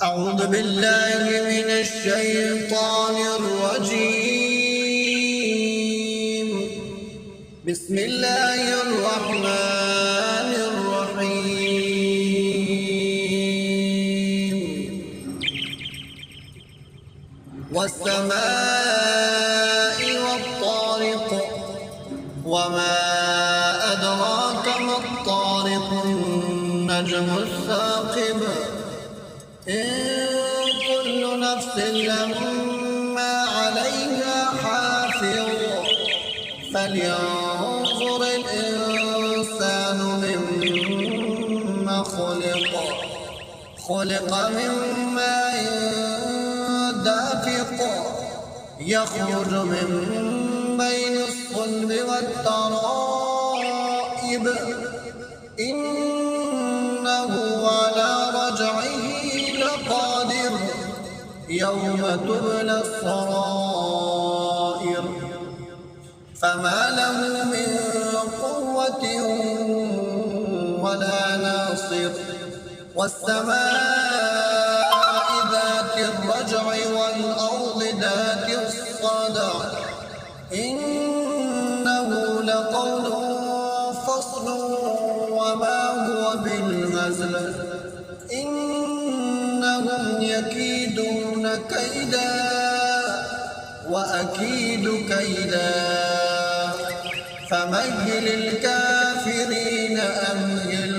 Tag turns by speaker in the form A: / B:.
A: أعوذ بالله من الشيطان الرجيم. بسم الله الرحمن الرحيم. والسماء والطارق وما أدراك ما الطارق النجم الثاقب إن كل نفس لما عليها حافظ فلينظر الإنسان مما خلق من ماء دافق يخرج من بين الصلب والترائب إنه على رجعه لقادر يوم تبلى السرائر فما له من قوة ولا ناصر والسماء ذات الرجع والأرض ذات الصدع إنه لقول فصل وما هو بالهزل إنهم يكيدون كيدا وأكيد كيدا فمهل الكافرين أمهل